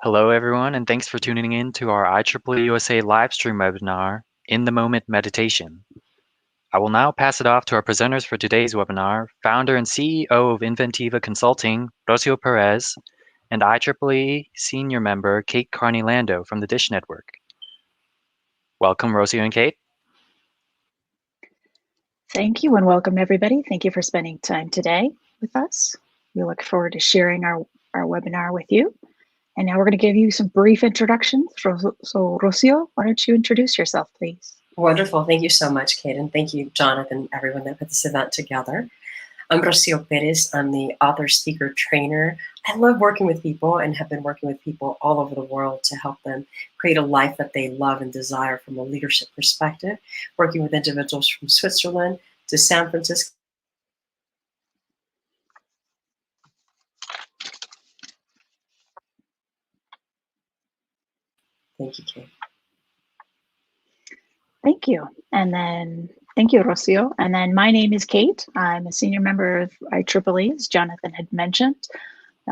Hello, everyone, and thanks for tuning in to our IEEE USA live stream webinar, In the Moment Meditation. I will now pass it off to our presenters for today's webinar, founder and CEO of Inventiva Consulting, Rocio Pérez, and IEEE senior member, Kate Carney Landow from the Dish Network. Welcome, Rocio and Kate. Thank you and welcome everybody. Thank you for spending time today with us. We look forward to sharing our webinar with you. And now we're going to give you some brief introductions. So Rocio, why don't you introduce yourself, please? Wonderful. Thank you so much, Kate. And thank you, Jonathan, everyone that put this event together. I'm Rocio Pérez. I'm the author, speaker, trainer. I love working with people and have been working with people all over the world to help them create a life that they love and desire from a leadership perspective, working with individuals from Switzerland to San Francisco. Thank you, Kate. Thank you. And then, thank you, Rocio. And then my name is Kate. I'm a senior member of IEEE, as Jonathan had mentioned.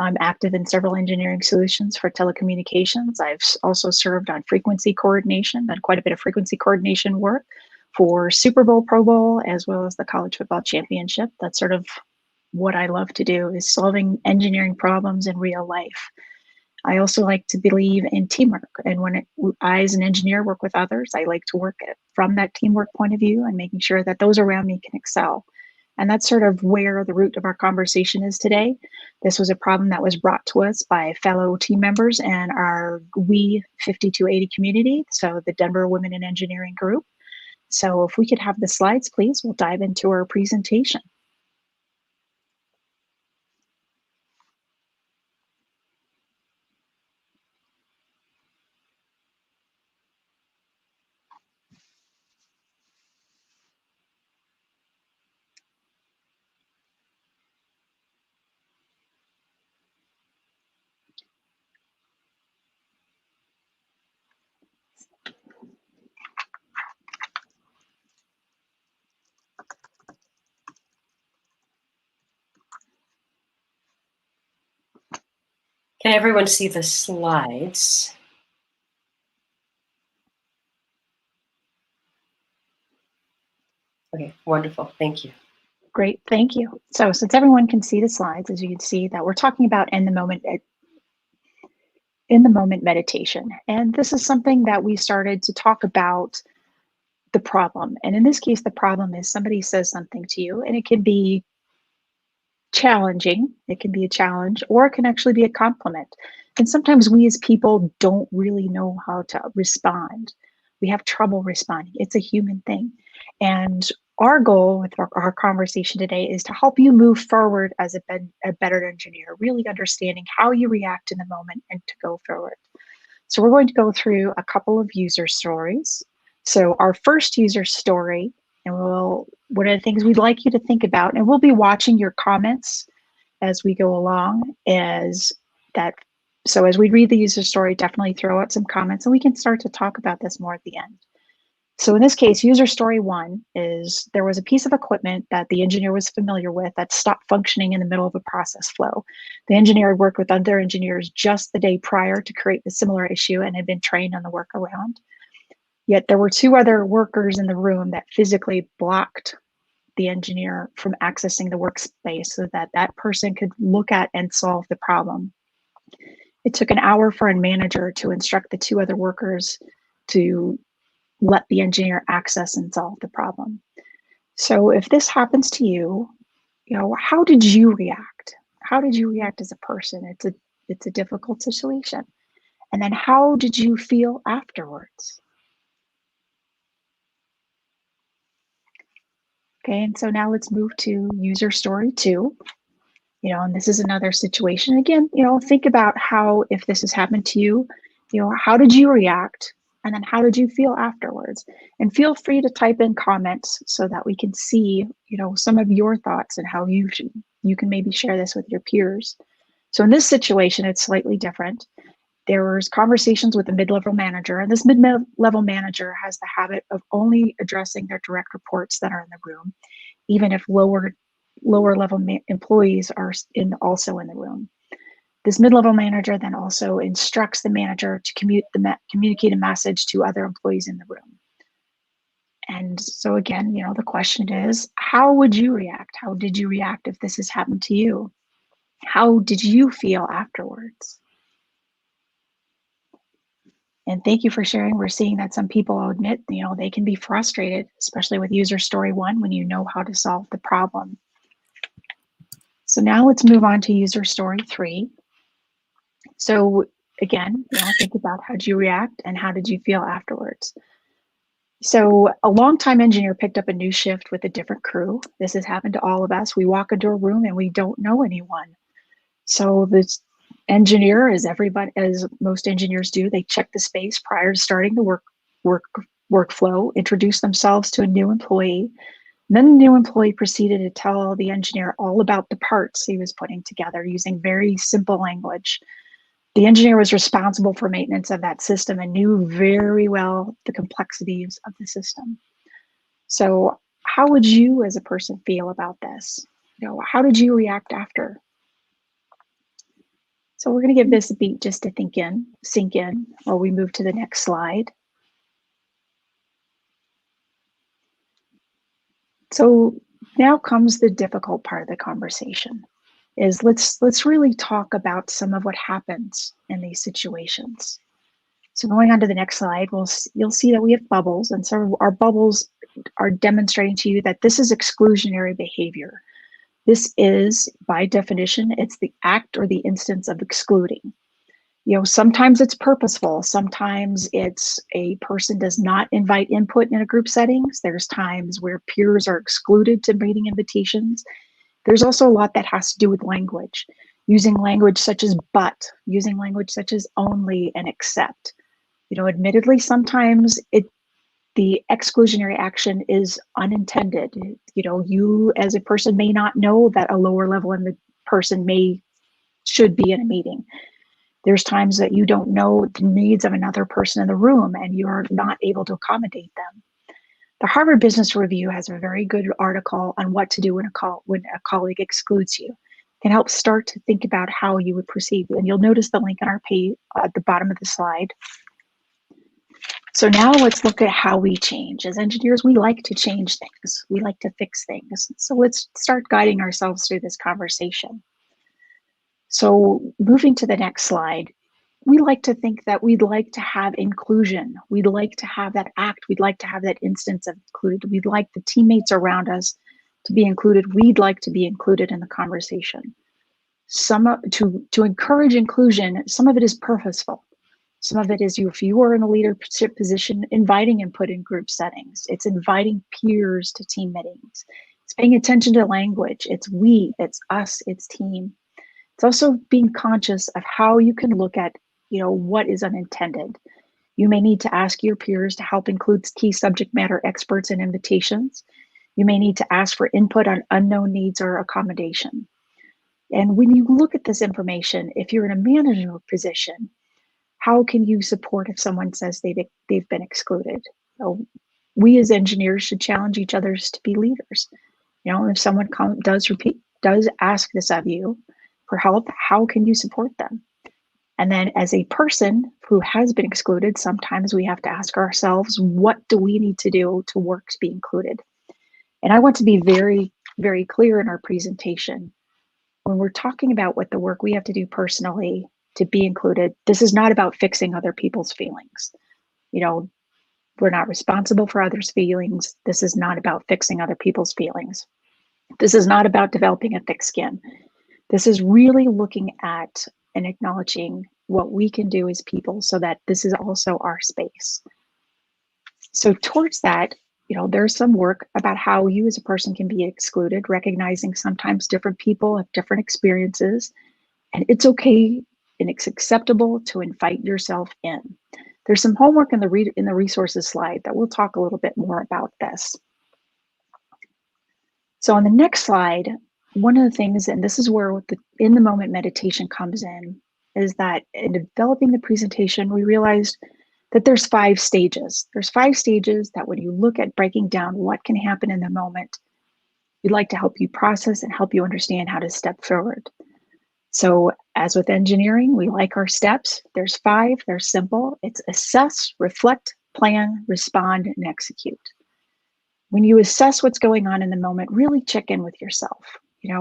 I'm active in several engineering solutions for telecommunications. I've also served on frequency coordination, done quite a bit of frequency coordination work for Super Bowl, Pro Bowl, as well as the College Football Championship. That's sort of what I love to do, is solving engineering problems in real life. I also like to believe in teamwork. And when I, as an engineer, work with others, I like to work from that teamwork point of view and making sure that those around me can excel. And that's sort of where the root of our conversation is today. This was a problem that was brought to us by fellow team members and our We 5280 community, so the Denver Women in Engineering group. So if we could have the slides, please, we'll dive into our presentation. Can everyone see the slides? Okay, wonderful. Thank you. Great, thank you. So since everyone can see the slides, as you can see, that we're talking about in the moment meditation. And this is something that we started to talk about the problem. And in this case, the problem is somebody says something to you, and it can be challenging, it can be a challenge, or it can actually be a compliment. And sometimes we as people don't really know how to respond. We have trouble responding. It's a human thing. And our goal with our conversation today is to help you move forward as a better engineer, really understanding how you react in the moment and to go forward. So we're going to go through a couple of user stories. So our first user story, and one of the things we'd like you to think about, and we'll be watching your comments as we go along, is that, so as we read the user story, definitely throw out some comments and we can start to talk about this more at the end. So in this case, user story 1 is there was a piece of equipment that the engineer was familiar with that stopped functioning in the middle of a process flow. The engineer had worked with other engineers just the day prior to create a similar issue and had been trained on the workaround. Yet there were 2 other workers in the room that physically blocked the engineer from accessing the workspace so that that person could look at and solve the problem. It took an hour for a manager to instruct the 2 other workers to let the engineer access and solve the problem. So if this happens to you, how did you react? How did you react as a person? It's a difficult situation. And then how did you feel afterwards? Okay, and so now let's move to user story 2. And this is another situation. Again, think about how, if this has happened to you, how did you react? And then how did you feel afterwards? And feel free to type in comments so that we can see, some of your thoughts and how you can maybe share this with your peers. So in this situation, it's slightly different. There was conversations with the mid-level manager, and this mid-level manager has the habit of only addressing their direct reports that are in the room, even if lower level employees are also in the room. This mid-level manager then also instructs the manager to communicate a message to other employees in the room. And so again, the question is, how would you react? How did you react if this has happened to you? How did you feel afterwards? And thank you for sharing. We're seeing that some people admit, they can be frustrated, especially with user story 1, when you know how to solve the problem. So now let's move on to user story 3. So again, think about how did you react and how did you feel afterwards? So a longtime engineer picked up a new shift with a different crew. This has happened to all of us. We walk into a room and we don't know anyone. So this engineer, as most engineers do, they check the space prior to starting the workflow, introduce themselves to a new employee. And then the new employee proceeded to tell the engineer all about the parts he was putting together using very simple language. The engineer was responsible for maintenance of that system and knew very well the complexities of the system. So how would you as a person feel about this? How did you react after? So we're going to give this a beat just to sink in while we move to the next slide. So now comes the difficult part of the conversation. Is let's really talk about some of what happens in these situations. So going on to the next slide, you'll see that we have bubbles, and so our bubbles are demonstrating to you that this is exclusionary behavior. This is, by definition, it's the act or the instance of excluding. Sometimes it's purposeful. Sometimes it's a person does not invite input in a group settings. There's times where peers are excluded to meeting invitations. There's also a lot that has to do with language, using language such as but, using language such as only and except. Admittedly, sometimes the exclusionary action is unintended. You as a person may not know that a lower level in the person should be in a meeting. There's times that you don't know the needs of another person in the room and you're not able to accommodate them. The Harvard Business Review has a very good article on what to do when a colleague excludes you. It can help start to think about how you would proceed. And you'll notice the link on our page at the bottom of the slide. So now let's look at how we change. As engineers, we like to change things. We like to fix things. So let's start guiding ourselves through this conversation. So moving to the next slide, we like to think that we'd like to have inclusion. We'd like to have that act. We'd like to have that instance of included. We'd like the teammates around us to be included. We'd like to be included in the conversation. To encourage inclusion, some of it is purposeful. Some of it is if you are in a leadership position, inviting input in group settings. It's inviting peers to team meetings. It's paying attention to language. It's we, it's us, it's team. It's also being conscious of how you can look at, what is unintended. You may need to ask your peers to help include key subject matter experts in invitations. You may need to ask for input on unknown needs or accommodation. And when you look at this information, if you're in a management position, how can you support if someone says they've been excluded? So we as engineers should challenge each other to be leaders. If someone does ask this of you for help, how can you support them? And then as a person who has been excluded, sometimes we have to ask ourselves, what do we need to do to work to be included? And I want to be very, very clear in our presentation. When we're talking about what the work we have to do personally to be included, this is not about fixing other people's feelings. We're not responsible for others' feelings. This is not about fixing other people's feelings. This is not about developing a thick skin. This is really looking at and acknowledging what we can do as people so that this is also our space. So towards that, there's some work about how you as a person can be excluded, recognizing sometimes different people have different experiences, and it's okay and it's acceptable to invite yourself in. There's some homework in the resources slide that we'll talk a little bit more about this. So on the next slide, one of the things, and this is where the in the moment meditation comes in, is that in developing the presentation, we realized that there's 5 stages. There's 5 stages that when you look at breaking down what can happen in the moment, we'd like to help you process and help you understand how to step forward. So as with engineering, we like our steps. There's 5, they're simple. It's assess, reflect, plan, respond, and execute. When you assess what's going on in the moment, really check in with yourself.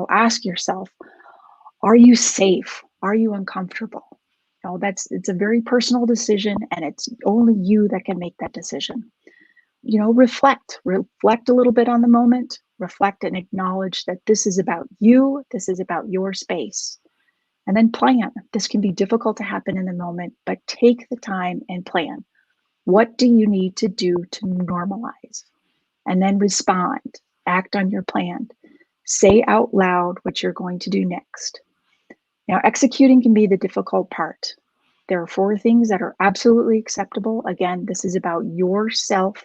Ask yourself, are you safe? Are you uncomfortable? It's a very personal decision, and it's only you that can make that decision. Reflect a little bit on the moment, reflect and acknowledge that this is about you, this is about your space. And then plan. This can be difficult to happen in the moment, but take the time and plan. What do you need to do to normalize? And then respond, act on your plan. Say out loud what you're going to do next. Now, executing can be the difficult part. There are 4 things that are absolutely acceptable. Again, this is about yourself.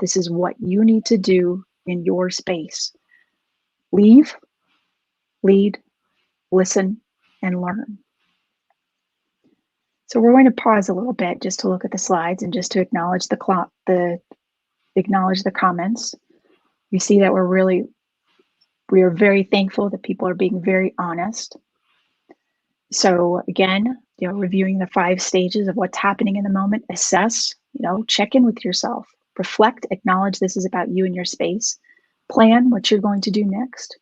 This is what you need to do in your space. Leave, lead, listen, and learn. So we're going to pause a little bit just to look at the slides and just to acknowledge acknowledge the comments. You see that we are very thankful that people are being very honest. So again, reviewing the 5 stages of what's happening in the moment, assess, check in with yourself, reflect, acknowledge this is about you and your space, plan what you're going to do next,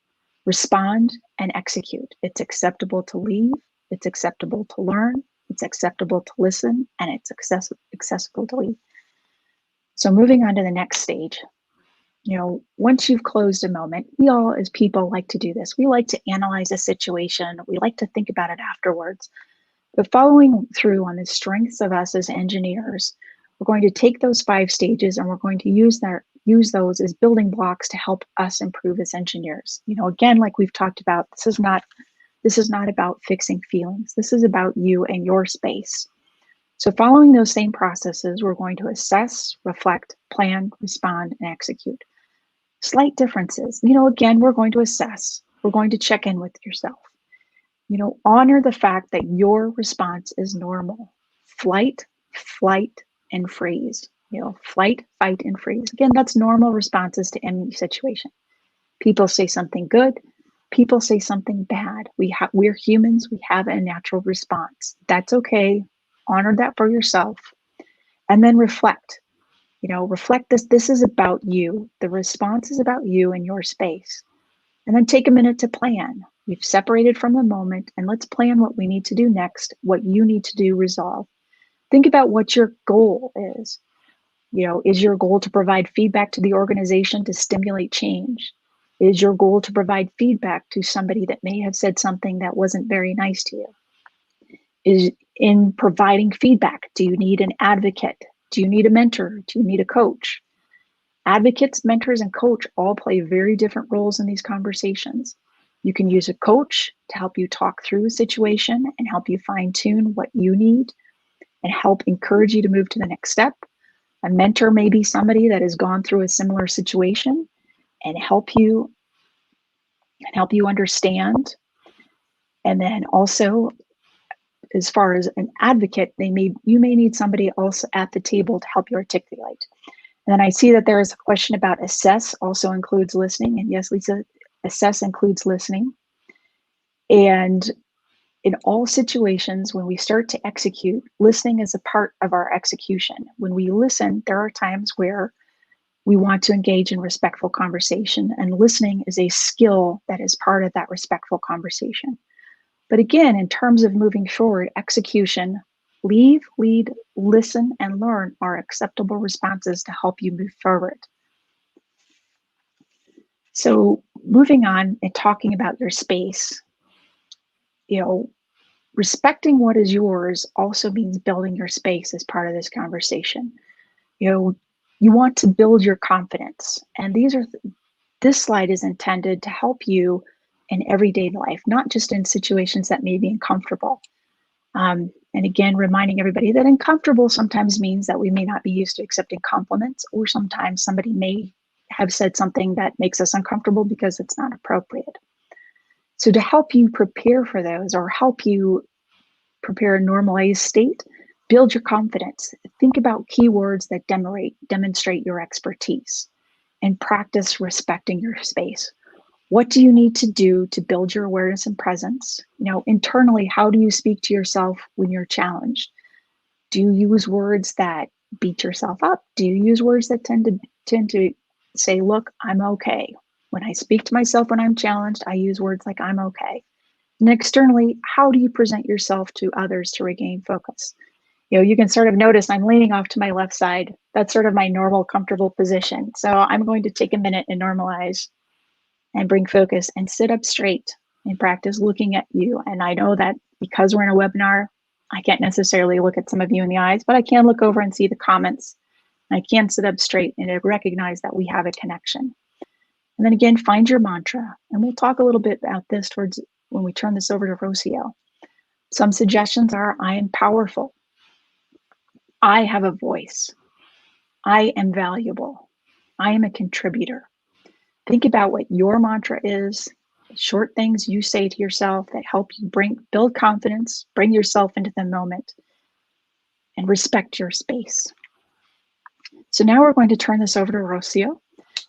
respond, and execute. It's acceptable to leave, it's acceptable to learn, it's acceptable to listen, and it's accessible to leave. So moving on to the next stage, once you've closed a moment, we all as people like to do this. We like to analyze a situation. We like to think about it afterwards. But following through on the strengths of us as engineers, we're going to take those 5 stages and we're going to use those as building blocks to help us improve as engineers. Again, like we've talked about, this is not about fixing feelings. This is about you and your space. So following those same processes, we're going to assess, reflect, plan, respond, and execute. Slight differences. Again, we're going to assess. We're going to check in with yourself. Honor the fact that your response is normal. Flight, flight, and freeze. Flight, fight, and freeze. Again, that's normal responses to any situation. People say something good. People say something bad. We're humans. We have a natural response. That's okay. Honor that for yourself. And then reflect. Reflect this is about you. The response is about you and your space. And then take a minute to plan. We've separated from the moment, and let's plan what we need to do next, what you need to do, resolve. Think about what your goal is. Is your goal to provide feedback to the organization to stimulate change? Is your goal to provide feedback to somebody that may have said something that wasn't very nice to you? Is in providing feedback, do you need an advocate? Do you need a mentor? Do you need a coach? Advocates, mentors, and coach all play very different roles in these conversations. You can use a coach to help you talk through a situation and help you fine-tune what you need and help encourage you to move to the next step. A mentor may be somebody that has gone through a similar situation and help you understand. And then also, as far as an advocate, you may need somebody else at the table to help you articulate. And then I see that there is a question about assess also includes listening. And yes, Lisa, assess includes listening. And in all situations, when we start to execute, listening is a part of our execution. When we listen, there are times where we want to engage in respectful conversation, and listening is a skill that is part of that respectful conversation. But again, in terms of moving forward, execution, leave, lead, listen, and learn are acceptable responses to help you move forward. So moving on and talking about your space, respecting what is yours also means building your space as part of this conversation. You want to build your confidence, and this slide is intended to help you in everyday life, not just in situations that may be uncomfortable. And again, reminding everybody that uncomfortable sometimes means that we may not be used to accepting compliments, or sometimes somebody may have said something that makes us uncomfortable because it's not appropriate. So to help you prepare for those, or help you prepare a normalized state, build your confidence. Think about keywords that demonstrate your expertise, and practice respecting your space. What do you need to do to build your awareness and presence? Internally, how do you speak to yourself when you're challenged? Do you use words that beat yourself up? Do you use words that tend to say, look, I'm okay? When I speak to myself when I'm challenged, I use words like I'm okay. And externally, how do you present yourself to others to regain focus? You can sort of notice I'm leaning off to my left side. That's sort of my normal, comfortable position. So I'm going to take a minute and normalize and bring focus and sit up straight and practice looking at you. And I know that because we're in a webinar, I can't necessarily look at some of you in the eyes, but I can look over and see the comments. I can sit up straight and recognize that we have a connection. And then again, find your mantra. And we'll talk a little bit about this towards when we turn this over to Rocio. Some suggestions are, I am powerful. I have a voice. I am valuable. I am a contributor. Think about what your mantra is, short things you say to yourself that help you build confidence, bring yourself into the moment, and respect your space. So now we're going to turn this over to Rocio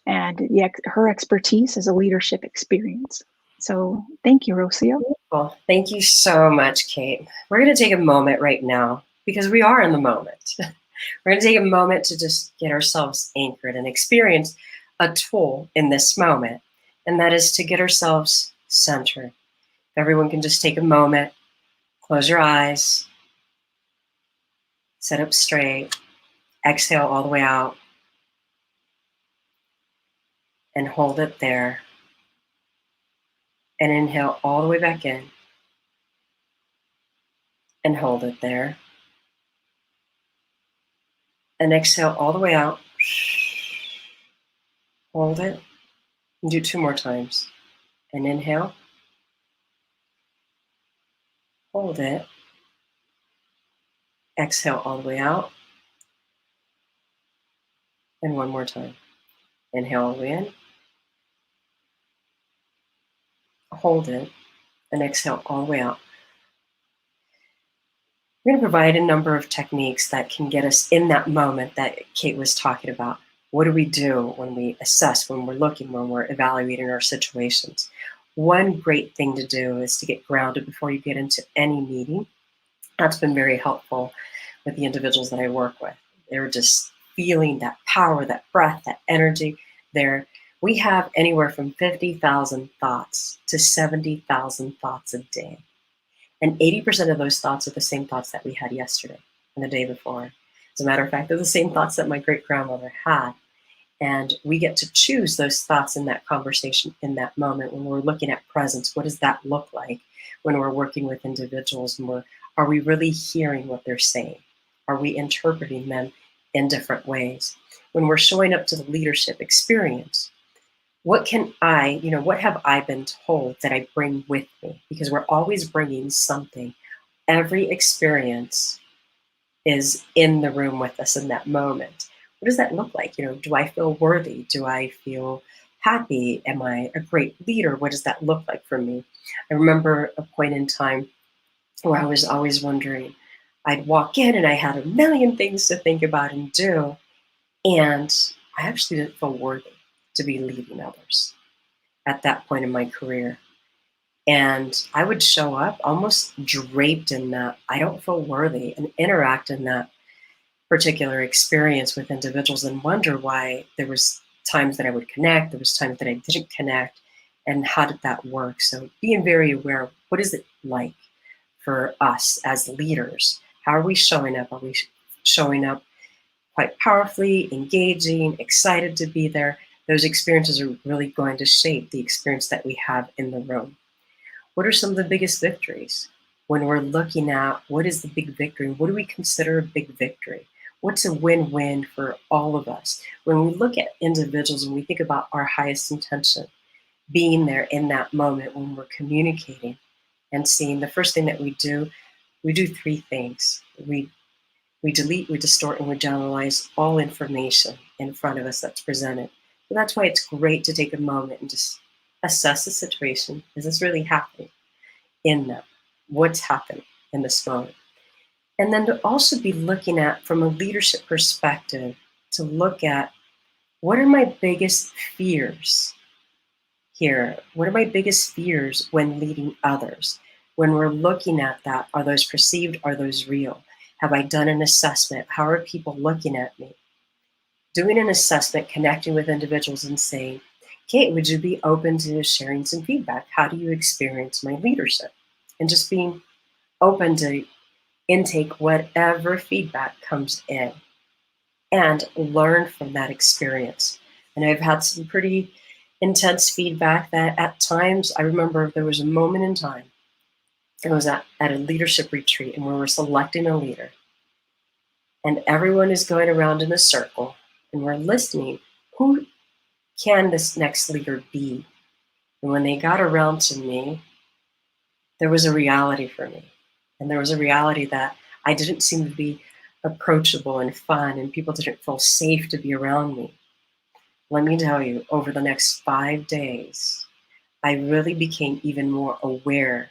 and her expertise as a leadership experience. So thank you, Rocio. Well, thank you so much, Kate. We're going to take a moment right now because we are in the moment. We're going to take a moment to just get ourselves anchored and experience a tool in this moment, and that is to get ourselves centered. If everyone can just take a moment, close your eyes, sit up straight, exhale all the way out, and hold it there. And inhale all the way back in, and hold it there. And exhale all the way out. Hold it. And do 2 more times. And inhale. Hold it. Exhale all the way out. And 1 more time. Inhale all the way in. Hold it. And exhale all the way out. We're going to provide a number of techniques that can get us in that moment that Kate was talking about. What do we do when we assess, when we're looking, when we're evaluating our situations? One great thing to do is to get grounded before you get into any meeting. That's been very helpful with the individuals that I work with. They're just feeling that power, that breath, that energy there. We have anywhere from 50,000 thoughts to 70,000 thoughts a day. And 80% of those thoughts are the same thoughts that we had yesterday and the day before. As a matter of fact, they're the same thoughts that my great-grandmother had. And we get to choose those thoughts in that conversation, in that moment, when we're looking at presence. What does that look like when we're working with individuals? And are we really hearing what they're saying? Are we interpreting them in different ways? When we're showing up to the leadership experience, what have I been told that I bring with me? Because we're always bringing something. Every experience is in the room with us in that moment. What does that look like? Do I feel worthy? Do I feel happy? Am I a great leader? What does that look like for me? I remember a point in time where I was always wondering, I'd walk in and I had a million things to think about and do, and I actually didn't feel worthy to be leading others at that point in my career. And I would show up almost draped in that I don't feel worthy and interact in that particular experience with individuals and wonder why there was times that I would connect, there was times that I didn't connect, and how did that work? So being very aware of what is it like for us as leaders? How are we showing up? Are we showing up quite powerfully, engaging, excited to be there? Those experiences are really going to shape the experience that we have in the room. What are some of the biggest victories? When we're looking at what is the big victory, what do we consider a big victory? What's a win-win for all of us? When we look at individuals and we think about our highest intention, being there in that moment when we're communicating and seeing, the first thing that we do 3 things. We delete, we distort, and we generalize all information in front of us that's presented. So that's why it's great to take a moment and just assess the situation. Is this really happening in them? What's happening in this moment? And then to also be looking at, from a leadership perspective, to look at what are my biggest fears here? What are my biggest fears when leading others? When we're looking at that, are those perceived? Are those real? Have I done an assessment? How are people looking at me? Doing an assessment, connecting with individuals and saying, Kate, would you be open to sharing some feedback? How do you experience my leadership? And just being open to intake whatever feedback comes in and learn from that experience. And I've had some pretty intense feedback that at times, I remember there was a moment in time, I was at a leadership retreat and we were selecting a leader. And everyone is going around in a circle and we're listening. Who can this next leader be? And when they got around to me, there was a reality for me. And there was a reality that I didn't seem to be approachable and fun, and people didn't feel safe to be around me. Let me tell you, over the next 5 days, I really became even more aware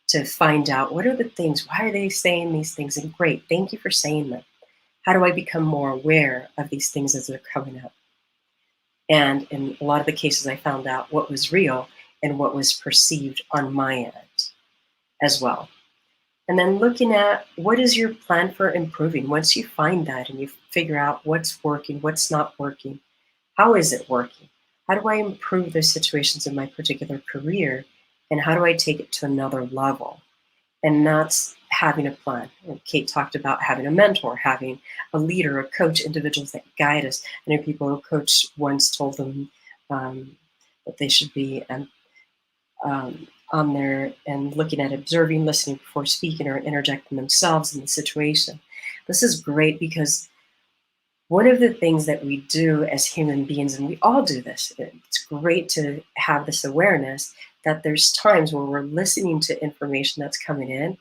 to find out what are the things, why are they saying these things? And great, thank you for saying them. How do I become more aware of these things as they're coming up? And in a lot of the cases, I found out what was real and what was perceived on my end as well. And then looking at what is your plan for improving. Once you find that and you figure out what's working, what's not working, how is it working? How do I improve those situations in my particular career? And how do I take it to another level? And that's having a plan. And Kate talked about having a mentor, having a leader, a coach, individuals that guide us. I know people who coach once told them that they should be on there and looking at observing, listening before speaking or interjecting themselves in the situation. This is great because one of the things that we do as human beings, and we all do this, it's great to have this awareness that there's times where we're listening to information that's coming in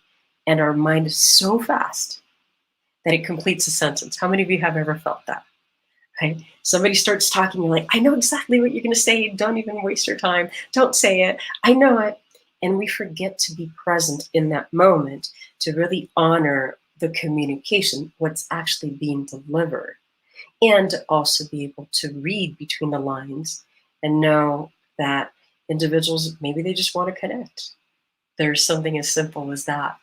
and our mind is so fast that it completes a sentence. How many of you have ever felt that? Right? Somebody starts talking, you're like, I know exactly what you're going to say. Don't even waste your time. Don't say it. I know it. And we forget to be present in that moment to really honor the communication, what's actually being delivered, and to also be able to read between the lines and know that individuals, maybe they just want to connect. There's something as simple as that.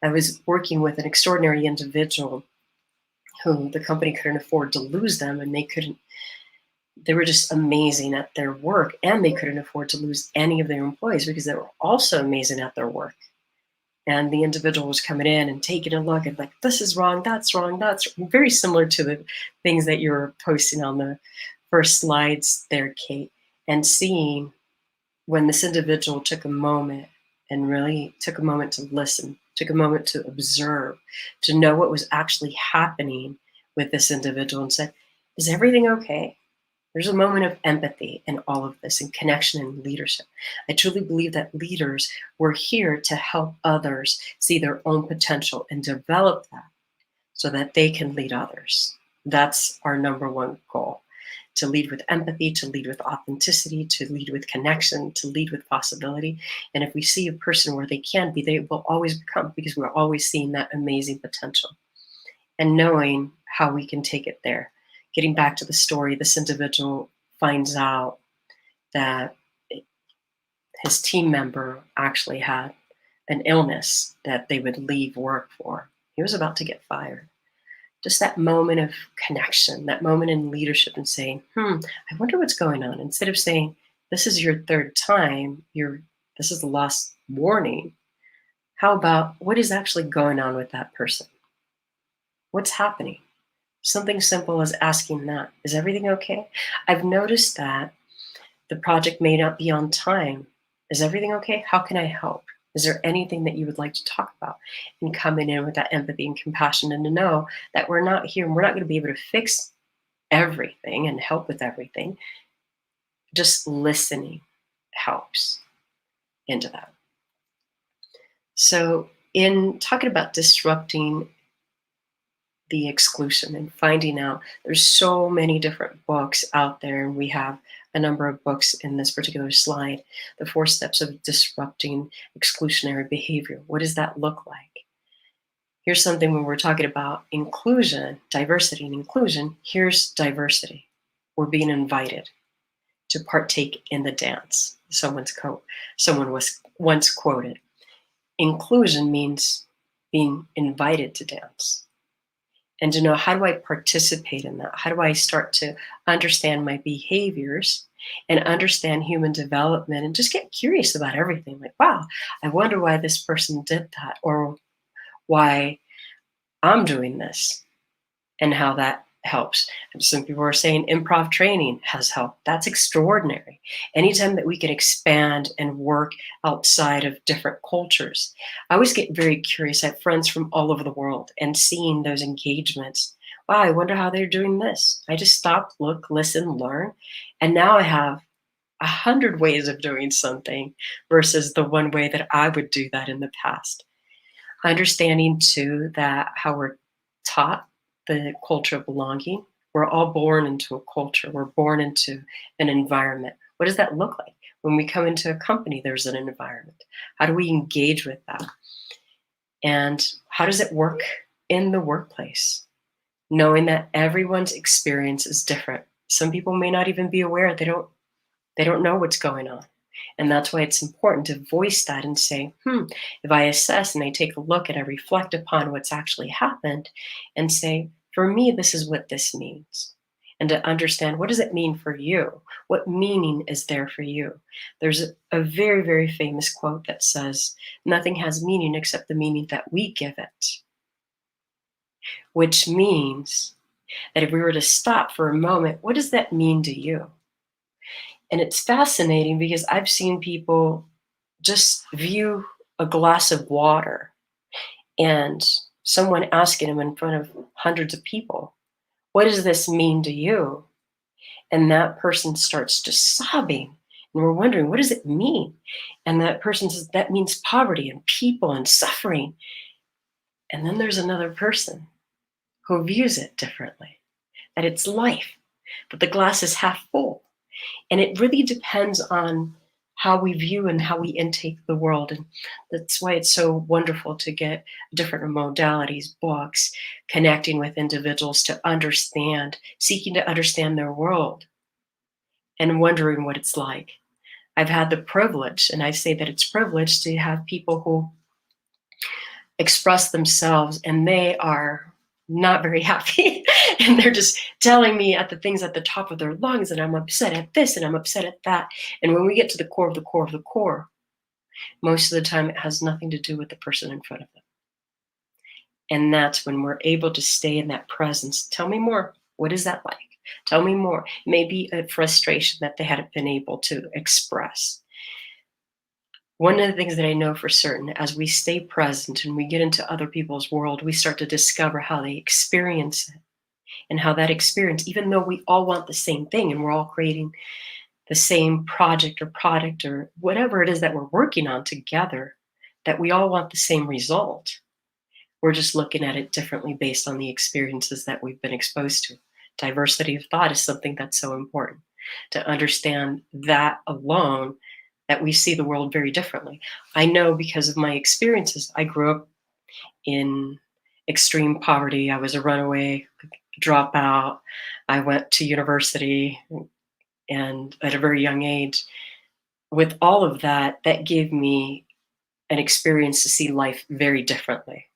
I was working with an extraordinary individual who the company couldn't afford to lose them, and they were just amazing at their work, and they couldn't afford to lose any of their employees because they were also amazing at their work. And the individual was coming in and taking a look at like, this is wrong, that's very similar to the things that you were posting on the first slides there, Kate, and seeing when this individual took a moment and really took a moment to listen, took a moment to observe, to know what was actually happening with this individual and said, is everything okay? There's a moment of empathy in all of this and connection and leadership. I truly believe that leaders were here to help others see their own potential and develop that so that they can lead others. That's our number one goal, to lead with empathy, to lead with authenticity, to lead with connection, to lead with possibility. And if we see a person where they can be, they will always become, because we're always seeing that amazing potential and knowing how we can take it there. Getting back to the story, this individual finds out that his team member actually had an illness that they would leave work for. He was about to get fired. Just that moment of connection, that moment in leadership and saying, I wonder what's going on. Instead of saying, this is your third time, this is the last warning. How about what is actually going on with that person? What's happening? Something simple as asking that, is everything okay? I've noticed that the project may not be on time. Is everything okay? How can I help? Is there anything that you would like to talk about? And coming in with that empathy and compassion and to know that we're not here and we're not going to be able to fix everything and help with everything. Just listening helps into that. So in talking about disrupting the exclusion and finding out, there's so many different books out there, and we have a number of books in this particular slide. The 4 steps of disrupting exclusionary behavior. What does that look like? Here's something when we're talking about inclusion, diversity and inclusion, here's diversity. We're being invited. to partake in the dance. Someone was once quoted. Inclusion means being invited to dance. And to know, how do I participate in that? How do I start to understand my behaviors and understand human development and just get curious about everything? Like, wow, I wonder why this person did that, or why I'm doing this, and how that helps. And some people are saying improv training has helped. That's extraordinary. Anytime that we can expand and work outside of different cultures. I always get very curious. I have friends from all over the world, and seeing those engagements. Wow, I wonder how they're doing this. I just stop, look, listen, learn. And now I have 100 ways of doing something versus the one way that I would do that in the past. Understanding too that how we're taught the culture of belonging. We're all born into a culture. We're born into an environment. What does that look like? When we come into a company, there's an environment. How do we engage with that? And how does it work in the workplace? Knowing that everyone's experience is different. Some people may not even be aware. They don't know what's going on. And that's why it's important to voice that and say, if I assess and I take a look and I reflect upon what's actually happened and say, for me, this is what this means. And to understand, what does it mean for you? What meaning is there for you? There's a very, very famous quote that says, nothing has meaning except the meaning that we give it. Which means that if we were to stop for a moment, what does that mean to you? And it's fascinating because I've seen people just view a glass of water and someone asking them in front of hundreds of people, what does this mean to you? And that person starts just sobbing. And we're wondering, what does it mean? And that person says, that means poverty and people and suffering. And then there's another person who views it differently, that it's life, but the glass is half full. And it really depends on how we view and how we intake the world. And that's why it's so wonderful to get different modalities, books, connecting with individuals to understand, seeking to understand their world and wondering what it's like. I've had the privilege, and I say that it's privilege, to have people who express themselves and they are not very happy. And they're just telling me at the things at the top of their lungs, and I'm upset at this and I'm upset at that. And when we get to the core of the core of the core, most of the time it has nothing to do with the person in front of them. And that's when we're able to stay in that presence. Tell me more. What is that like? Tell me more. Maybe a frustration that they hadn't been able to express. One of the things that I know for certain, as we stay present and we get into other people's world, we start to discover how they experience it. And how that experience, even though we all want the same thing and we're all creating the same project or product or whatever it is that we're working on together, that we all want the same result. We're just looking at it differently based on the experiences that we've been exposed to. Diversity of thought is something that's so important. To understand that alone, that we see the world very differently. I know because of my experiences, I grew up in extreme poverty. I was a runaway dropout. I went to university, and at a very young age. With all of that, that gave me an experience to see life very differently.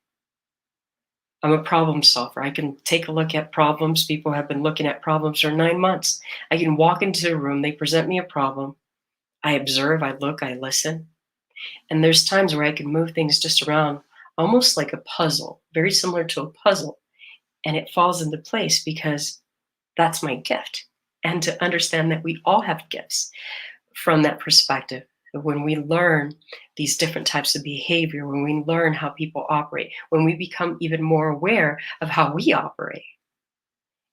I'm a problem solver. I can take a look at problems. People have been looking at problems for 9 months. I can walk into a room, they present me a problem. I observe, I look, I listen. And there's times where I can move things just around, almost like a puzzle, very similar to a puzzle. And it falls into place because that's my gift. And to understand that we all have gifts from that perspective. When we learn these different types of behavior, when we learn how people operate, when we become even more aware of how we operate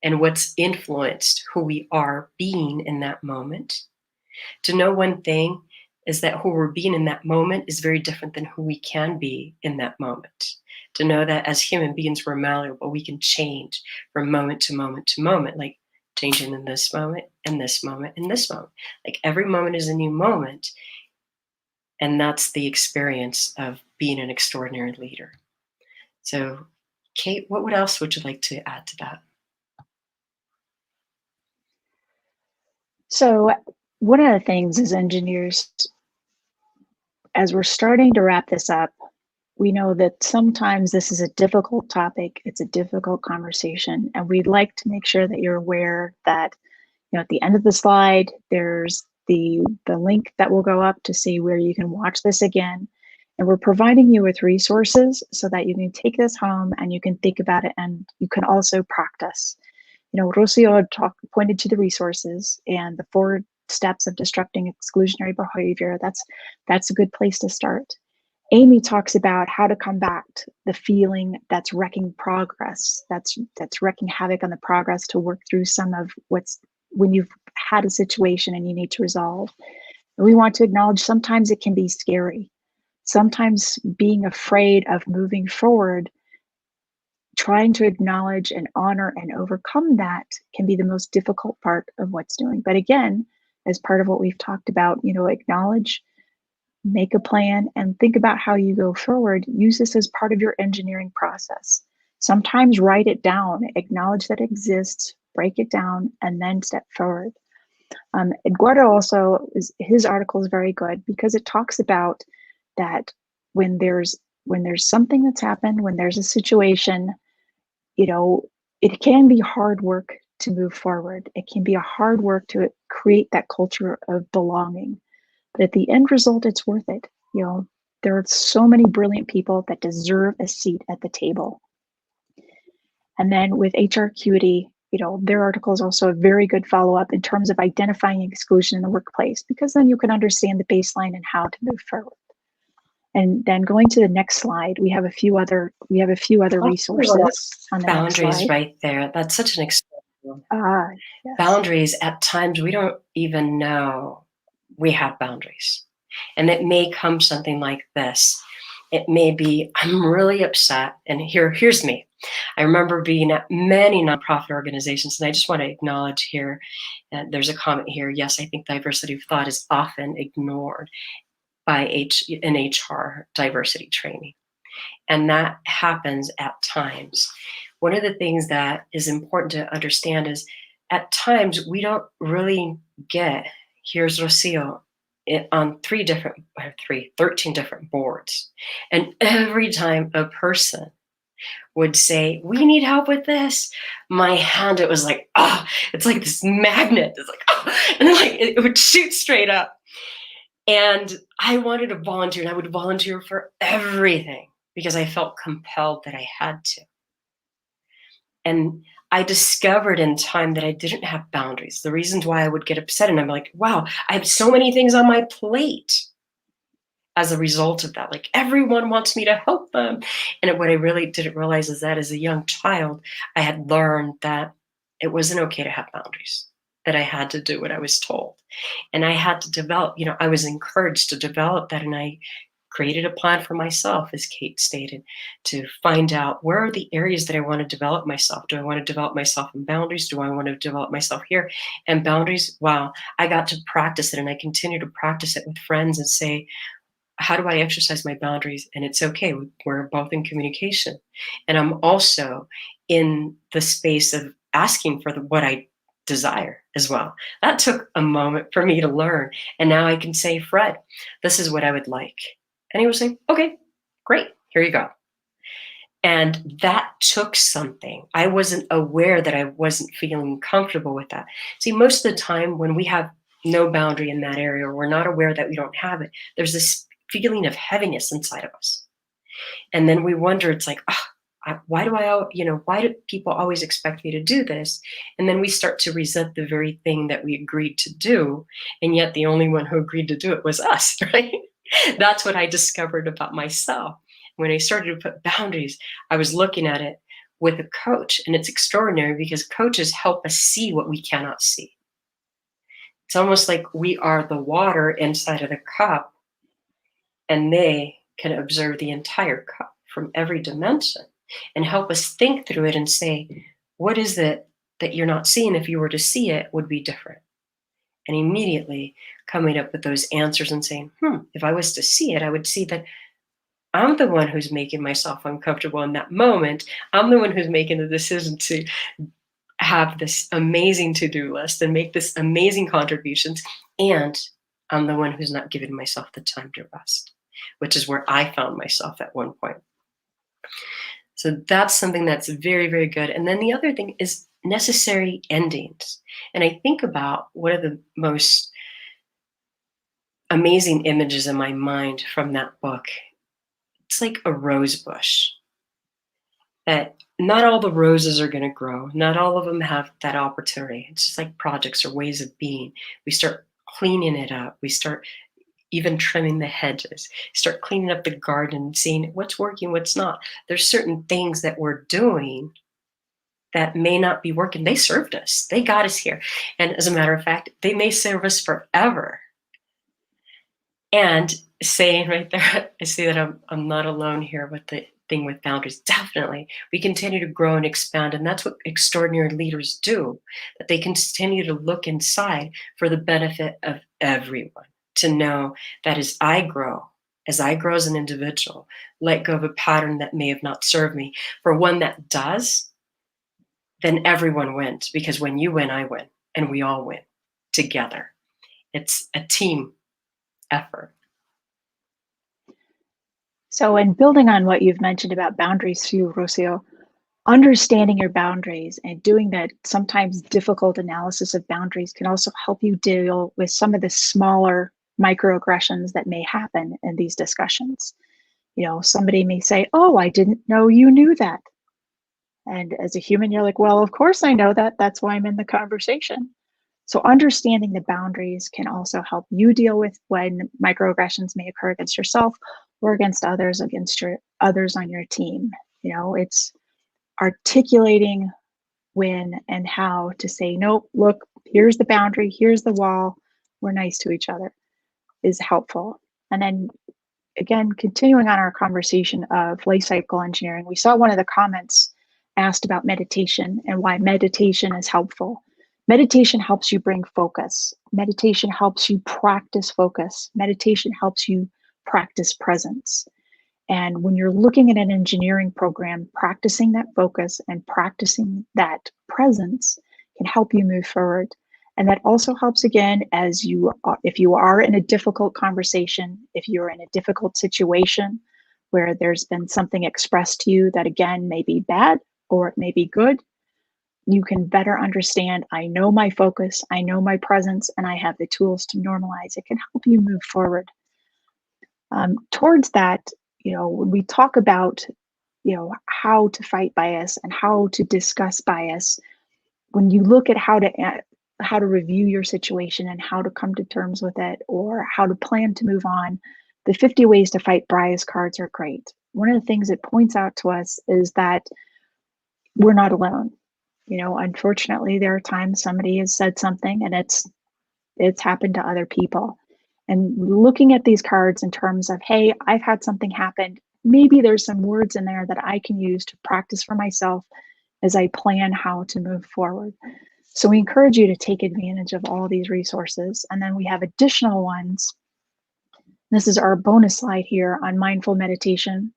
and what's influenced who we are being in that moment, to know one thing is that who we're being in that moment is very different than who we can be in that moment. To know that as human beings, we're malleable. We can change from moment to moment to moment, like changing in this moment, and this moment, and this moment. Like every moment is a new moment. And that's the experience of being an extraordinary leader. So, Kate, what else would you like to add to that? So one of the things as engineers, as we're starting to wrap this up, we know that sometimes this is a difficult topic. It's a difficult conversation. And we'd like to make sure that you're aware that, at the end of the slide, there's the link that will go up to see where you can watch this again. And we're providing you with resources so that you can take this home and you can think about it, and you can also practice. Rocio pointed to the resources and the 4 steps of disrupting exclusionary behavior. That's a good place to start. Amy talks about how to combat the feeling that's wrecking progress, that's wrecking havoc on the progress, to work through some of when you've had a situation and you need to resolve. And we want to acknowledge sometimes it can be scary. Sometimes being afraid of moving forward, trying to acknowledge and honor and overcome that can be the most difficult part of what's doing. But again, as part of what we've talked about, acknowledge, make a plan, and think about how you go forward. Use this as part of your engineering process. Sometimes write it down, acknowledge that it exists, break it down, and then step forward. Eduardo also, his article is very good because it talks about that when there's something that's happened, when there's a situation, it can be hard work to move forward. It can be a hard work to create that culture of belonging. But at the end result, it's worth it. There are so many brilliant people that deserve a seat at the table. And then with HR Acuity, their article is also a very good follow-up in terms of identifying exclusion in the workplace, because then you can understand the baseline and how to move forward. And then going to the next slide, we have a few other resources on the boundaries next slide. Right there. That's such an example. Yes. Boundaries, at times we don't even know we have boundaries. And it may come something like this. It may be, I'm really upset, and here's me. I remember being at many nonprofit organizations, and I just want to acknowledge here, there's a comment here, yes, I think diversity of thought is often ignored by in HR diversity training. And that happens at times. One of the things that is important to understand is at times we don't really get, here's Rocio, on 13 different boards. And every time a person would say, we need help with this, my hand, it was like, it's like this magnet. It's like, and then it would shoot straight up. And I wanted to volunteer, and I would volunteer for everything because I felt compelled that I had to. And I discovered in time that I didn't have boundaries. The reasons why I would get upset, and I'm like, wow, I have so many things on my plate as a result of that. Like, everyone wants me to help them. And what I really didn't realize is that as a young child, I had learned that it wasn't okay to have boundaries, that I had to do what I was told. And I had to develop, I was encouraged to develop that. And I created a plan for myself, as Kate stated, to find out where are the areas that I want to develop myself. Do I want to develop myself in boundaries? Do I want to develop myself here? And boundaries, wow, I got to practice it, and I continue to practice it with friends and say, how do I exercise my boundaries? And it's okay. We're both in communication. And I'm also in the space of asking for what I desire as well. That took a moment for me to learn. And now I can say, Fred, this is what I would like. And he was saying, okay, great, here you go. And that took something. I wasn't aware that I wasn't feeling comfortable with that. See, most of the time when we have no boundary in that area, or we're not aware that we don't have it, there's this feeling of heaviness inside of us. And then we wonder, it's like, why do people always expect me to do this? And then we start to resent the very thing that we agreed to do. And yet the only one who agreed to do it was us, right? That's what I discovered about myself. When I started to put boundaries, I was looking at it with a coach, and it's extraordinary because coaches help us see what we cannot see. It's almost like we are the water inside of the cup, and they can observe the entire cup from every dimension and help us think through it and say, what is it that you're not seeing? If you were to see it, would be different. And immediately coming up with those answers and saying, if I was to see it, I would see that I'm the one who's making myself uncomfortable in that moment. I'm the one who's making the decision to have this amazing to-do list and make this amazing contributions, and I'm the one who's not giving myself the time to rest, which is where I found myself at one point. So that's something that's very, very good. And then the other thing is necessary endings. And I think about one of the most amazing images in my mind from that book. It's like a rose bush, that not all the roses are going to grow. Not all of them have that opportunity. It's just like projects or ways of being. We start cleaning it up. We start even trimming the hedges, start cleaning up the garden, seeing what's working, what's not. There's certain things that we're doing that may not be working. They served us. They got us here. And as a matter of fact, they may serve us forever. And saying right there, I see that I'm not alone here with the thing with boundaries. Definitely. We continue to grow and expand. And that's what extraordinary leaders do, that they continue to look inside for the benefit of everyone. To know that as I grow as an individual, let go of a pattern that may have not served me, for one that does, then everyone wins. Because when you win, I win, and we all win together. It's a team effort. So, in building on what you've mentioned about boundaries too, Rocio, understanding your boundaries and doing that sometimes difficult analysis of boundaries can also help you deal with some of the smaller microaggressions that may happen in these discussions. Somebody may say, "Oh, I didn't know you knew that." And as a human, you're like, "Well, of course I know that. That's why I'm in the conversation." So understanding the boundaries can also help you deal with when microaggressions may occur against yourself or against others on your team. It's articulating when and how to say, "Nope, look, here's the boundary, here's the wall, we're nice to each other," is helpful. And then again, continuing on our conversation of life cycle engineering, we saw one of the comments asked about meditation and why meditation is helpful. Meditation helps you bring focus. Meditation helps you practice focus. Meditation helps you practice presence. And when you're looking at an engineering program, practicing that focus and practicing that presence can help you move forward. And that also helps, again, if you are in a difficult conversation, if you're in a difficult situation where there's been something expressed to you that, again, may be bad or it may be good, you can better understand, I know my focus, I know my presence, and I have the tools to normalize. It can help you move forward. Towards that, when we talk about, how to fight bias and how to discuss bias, when you look at how to review your situation and how to come to terms with it, or how to plan to move on, the 50 ways to fight bias cards are great. One of the things it points out to us is that we're not alone. Unfortunately, there are times somebody has said something and it's happened to other people. And looking at these cards in terms of, hey, I've had something happen. Maybe there's some words in there that I can use to practice for myself as I plan how to move forward. So we encourage you to take advantage of all these resources. And then we have additional ones. This is our bonus slide here on mindful meditation.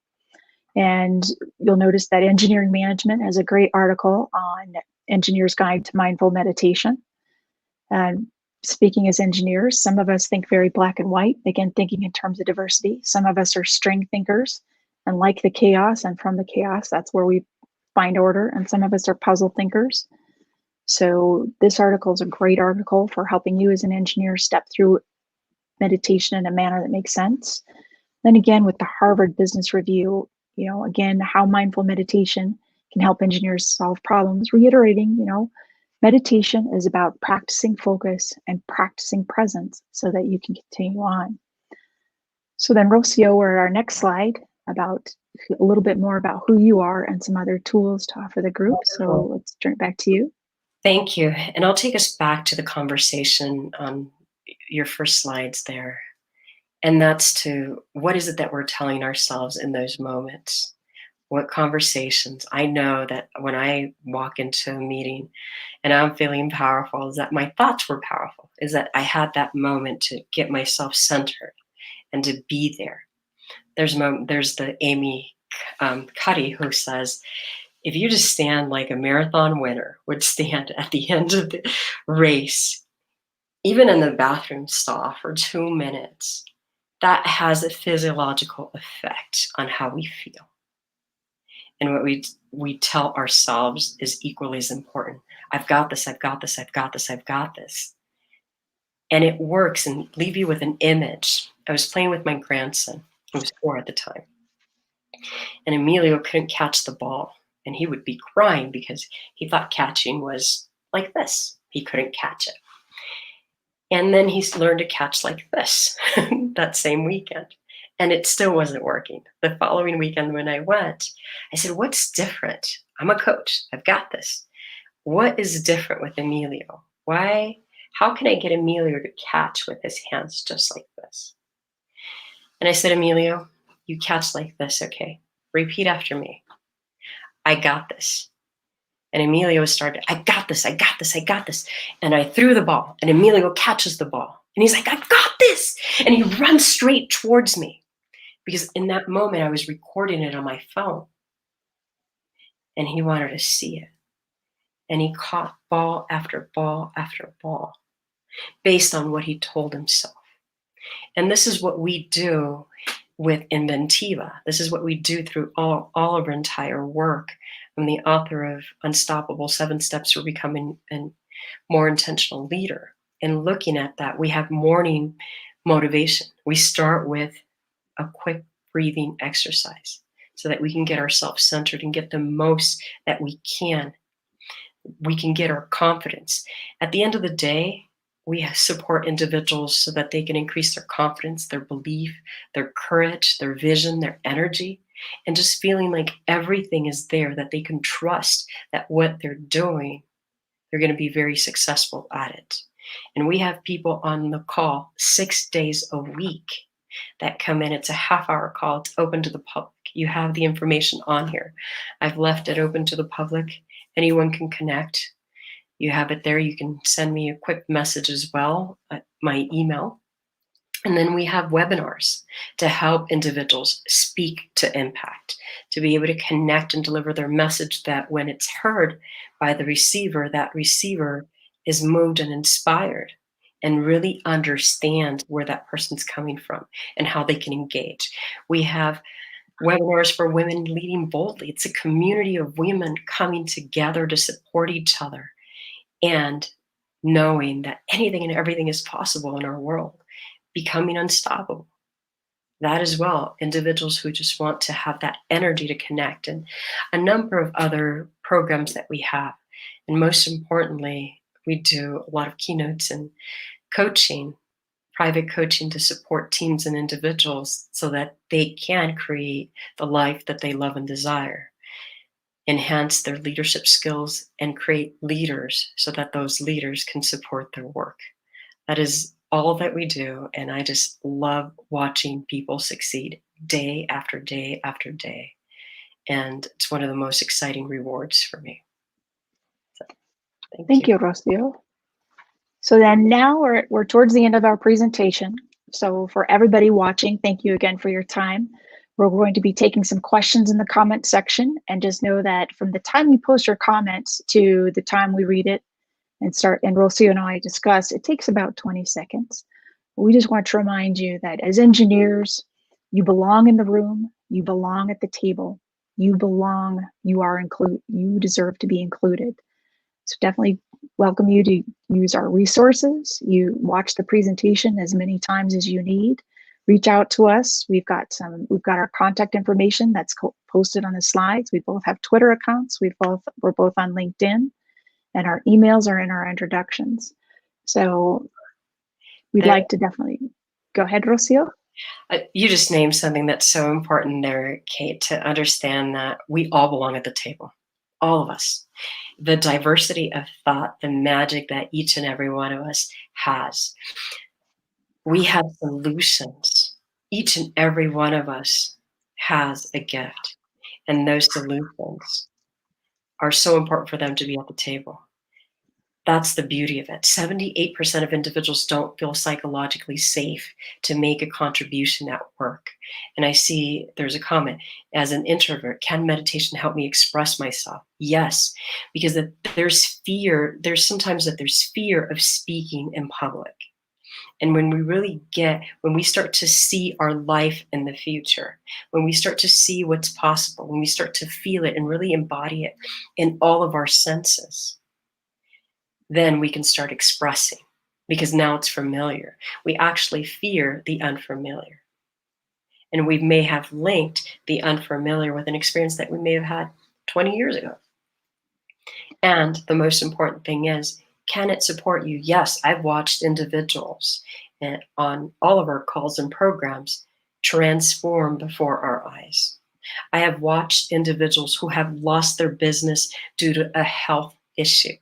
And you'll notice that Engineering Management has a great article on Engineer's Guide to Mindful Meditation. And speaking as engineers, some of us think very black and white, again, thinking in terms of diversity. Some of us are string thinkers and like the chaos, and from the chaos, that's where we find order. And some of us are puzzle thinkers. So this article is a great article for helping you as an engineer step through meditation in a manner that makes sense. Then again, with the Harvard Business Review, again, how mindful meditation can help engineers solve problems, reiterating, meditation is about practicing focus and practicing presence so that you can continue on. So then, Rocio, we're at our next slide about a little bit more about who you are and some other tools to offer the group. So let's turn it back to you. Thank you. And I'll take us back to the conversation on your first slides there. And that's to, what is it that we're telling ourselves in those moments? What conversations? I know that when I walk into a meeting and I'm feeling powerful, is that my thoughts were powerful, is that I had that moment to get myself centered and to be there. There's the Amy Cuddy who says, If you just stand like a marathon winner would stand at the end of the race, even in the bathroom stall for 2 minutes, that has a physiological effect on how we feel. And what we tell ourselves is equally as important. I've got this, I've got this, I've got this, I've got this. And it works, and leave you with an image. I was playing with my grandson, who was 4 at the time. And Emilio couldn't catch the ball. And he would be crying because he thought catching was like this. He couldn't catch it. And then he learned to catch like this that same weekend. And it still wasn't working. The following weekend when I went, I said, what's different? I'm a coach. I've got this. What is different with Emilio? How can I get Emilio to catch with his hands just like this? And I said, Emilio, you catch like this, okay? Repeat after me. I got this. And Emilio started, I got this, I got this, I got this. And I threw the ball, and Emilio catches the ball. And he's like, I got this. And he runs straight towards me. Because in that moment, I was recording it on my phone. And he wanted to see it. And he caught ball after ball after ball based on what he told himself. And this is what we do with Inventiva. This is what we do through all of our entire work. I'm the author of Unstoppable 7 Steps for Becoming a More Intentional Leader. And looking at that, we have morning motivation. We start with a quick breathing exercise so that we can get ourselves centered and get the most that we can. We can get our confidence. At the end of the day, we support individuals so that they can increase their confidence, their belief, their courage, their vision, their energy, and just feeling like everything is there, that they can trust that what they're doing, they're going to be very successful at it. And we have people on the call 6 days a week that come in. It's a half-hour call. It's open to the public. You have the information on here. I've left it open to the public. Anyone can connect. You have it there. You can send me a quick message as well at my email. And then we have webinars to help individuals speak to impact, to be able to connect and deliver their message, that when it's heard by the receiver, that receiver is moved and inspired and really understand where that person's coming from and how they can engage. We have webinars for women leading boldly. It's a community of women coming together to support each other and knowing that anything and everything is possible in our world, becoming unstoppable. That as well, individuals who just want to have that energy to connect, and a number of other programs that we have. And most importantly, we do a lot of keynotes and coaching, private coaching, to support teams and individuals so that they can create the life that they love and desire, enhance their leadership skills, and create leaders so that those leaders can support their work. That is all that we do, and I just love watching people succeed day after day after day. And it's one of the most exciting rewards for me. So, Thank you, Rocio. So then now we're towards the end of our presentation. So for everybody watching, thank you again for your time. We're going to be taking some questions in the comment section, and just know that from the time you post your comments to the time we read it and Rocio and I discuss, it takes about 20 seconds. We just want to remind you that as engineers, you belong in the room, you belong at the table, you deserve to be included. So definitely welcome you to use our resources. You watch the presentation as many times as you need. Reach out to us. We've got our contact information that's posted on the slides. We both have Twitter accounts. We're both on LinkedIn, and our emails are in our introductions. So we'd like to definitely go ahead, Rocio. You just named something that's so important there, Kate, to understand that we all belong at the table, all of us. The diversity of thought, the magic that each and every one of us has. We have solutions. Each and every one of us has a gift, and those solutions are so important for them to be at the table. That's the beauty of it. 78% of individuals don't feel psychologically safe to make a contribution at work. And I see there's a comment, as an introvert, can meditation help me express myself? Yes, because there's fear. There's sometimes that there's fear of speaking in public. And when we start to see our life in the future, when we start to see what's possible, when we start to feel it and really embody it in all of our senses, then we can start expressing, because now it's familiar. We actually fear the unfamiliar. And we may have linked the unfamiliar with an experience that we may have had 20 years ago. And the most important thing is, can it support you? Yes, I've watched individuals on all of our calls and programs transform before our eyes. I have watched individuals who have lost their business due to a health issue,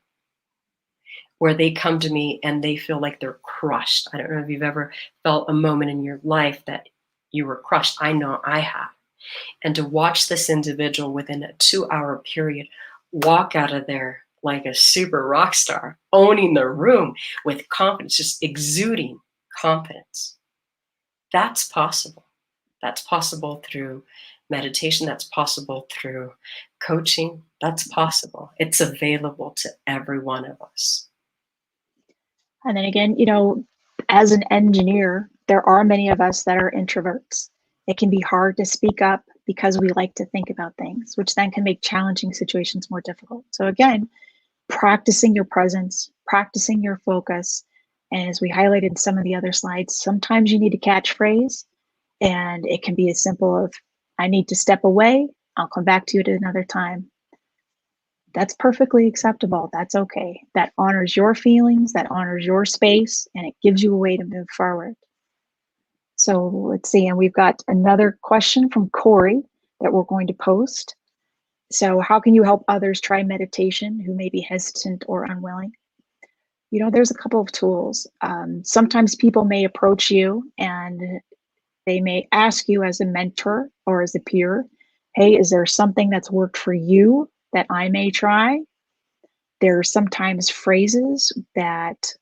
where they come to me and they feel like they're crushed. I don't know if you've ever felt a moment in your life that you were crushed. I know I have. And to watch this individual within a 2-hour period walk out of there like a super rock star, owning the room with confidence, just exuding confidence. That's possible. That's possible through meditation. That's possible through coaching. That's possible. It's available to every one of us. And then again, you know, as an engineer, there are many of us that are introverts. It can be hard to speak up because we like to think about things, which then can make challenging situations more difficult. So again, practicing your presence, practicing your focus. And as we highlighted in some of the other slides, sometimes you need a catchphrase, and it can be as simple as, I need to step away. I'll come back to you at another time. That's perfectly acceptable. That's okay. That honors your feelings, that honors your space, and it gives you a way to move forward. So let's see, and we've got another question from Corey that we're going to post. So how can you help others try meditation who may be hesitant or unwilling? You know, there's a couple of tools. Sometimes people may approach you and they may ask you as a mentor or as a peer, hey, is there something that's worked for you that I may try? There are sometimes phrases that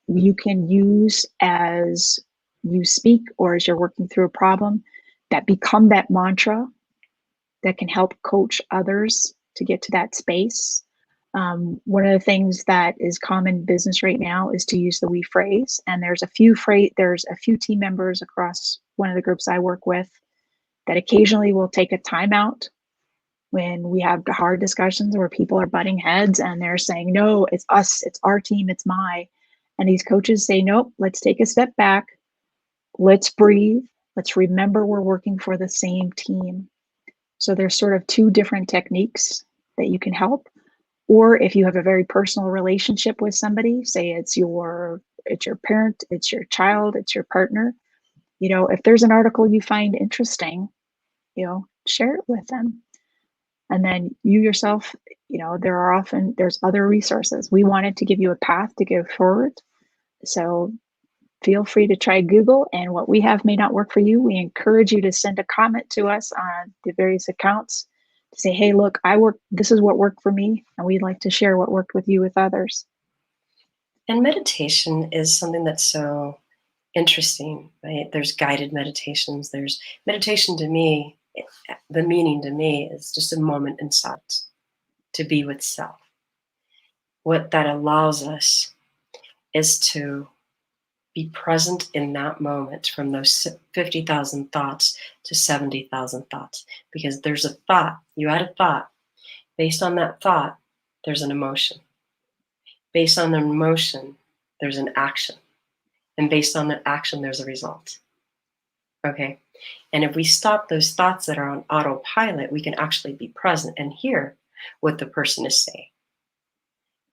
you can use as you speak or as you're working through a problem that become that mantra that can help coach others to get to that space. One of the things that is common in business right now is to use the we phrase. And there's a few team members across one of the groups I work with that occasionally will take a timeout when we have hard discussions where people are butting heads and they're saying, no, it's us, it's our team, it's my. And these coaches say, nope, let's take a step back. Let's breathe. Let's remember we're working for the same team. So there's sort of two different techniques that you can help. Or if you have a very personal relationship with somebody, say it's your parent, it's your child, it's your partner, you know, if there's an article you find interesting, you know, share it with them. And then you yourself, you know, there's other resources. We wanted to give you a path to go forward. So feel free to try Google, and what we have may not work for you. We encourage you to send a comment to us on the various accounts to say, hey, look, this is what worked for me, and we'd like to share what worked with you with others. And meditation is something that's so interesting, right? There's guided meditations. There's meditation to me, the meaning to me is just a moment in silence, to be with self. What that allows us is to be present in that moment, from those 50,000 thoughts to 70,000 thoughts, because there's a thought, you had a thought. Based on that thought, there's an emotion. Based on the emotion, there's an action. And based on that action, there's a result. Okay? And if we stop those thoughts that are on autopilot, we can actually be present and hear what the person is saying.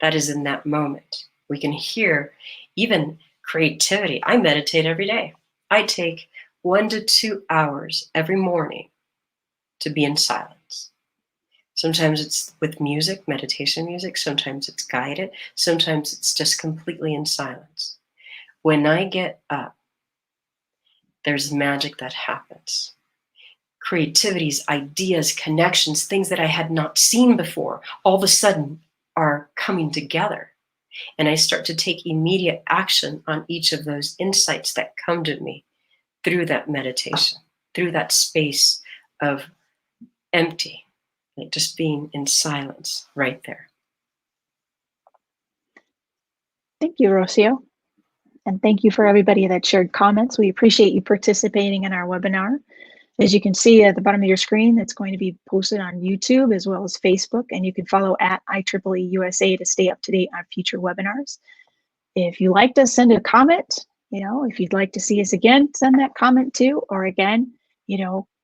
That is in that moment. We can hear even creativity. I meditate every day. I take 1 to 2 hours every morning to be in silence. Sometimes it's with music, meditation music. Sometimes it's guided. Sometimes it's just completely in silence. When I get up, there's magic that happens. Creativities, ideas, connections, things that I had not seen before, all of a sudden are coming together. And I start to take immediate action on each of those insights that come to me through that meditation, through that space of empty, like just being in silence right there. Thank you, Rocio. And thank you for everybody that shared comments. We appreciate you participating in our webinar. As you can see at the bottom of your screen, it's going to be posted on YouTube as well as Facebook, and you can follow at IEEE USA to stay up to date on future webinars. If you like to send a comment, if you'd like to see us again, send that comment too, or again,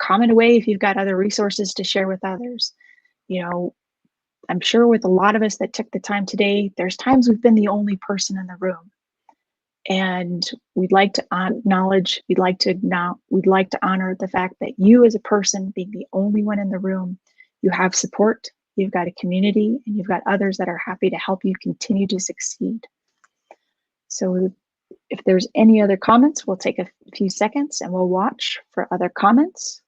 comment away if you've got other resources to share with others. I'm sure with a lot of us that took the time today, there's times we've been the only person in the room. And we'd like to acknowledge, we'd like to honor the fact that you as a person, being the only one in the room, you have support, you've got a community, and you've got others that are happy to help you continue to succeed. So if there's any other comments, we'll take a few seconds and we'll watch for other comments.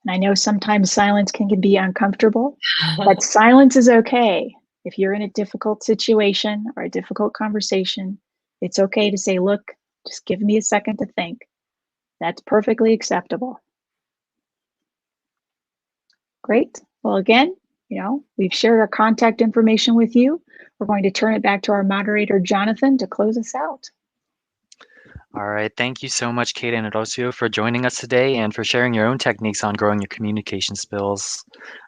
And I know sometimes silence can be uncomfortable, but silence is okay. If you're in a difficult situation or a difficult conversation, it's okay to say, look, just give me a second to think. That's perfectly acceptable. Great. Well, again, we've shared our contact information with you. We're going to turn it back to our moderator, Jonathan, to close us out. All right. Thank you so much, Kate and Rocio, for joining us today and for sharing your own techniques on growing your communication skills.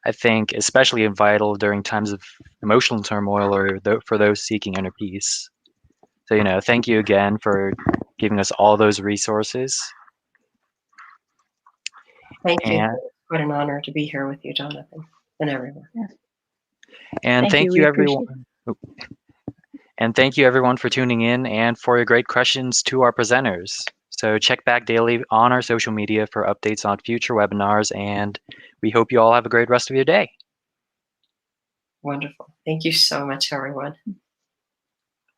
I think especially vital during times of emotional turmoil or for those seeking inner peace. So, thank you again for giving us all those resources. Thank you. What an honor to be here with you, Jonathan, and everyone. Yes. And thank you everyone. And thank you everyone for tuning in and for your great questions to our presenters. So check back daily on our social media for updates on future webinars, and we hope you all have a great rest of your day. Wonderful. Thank you so much, everyone.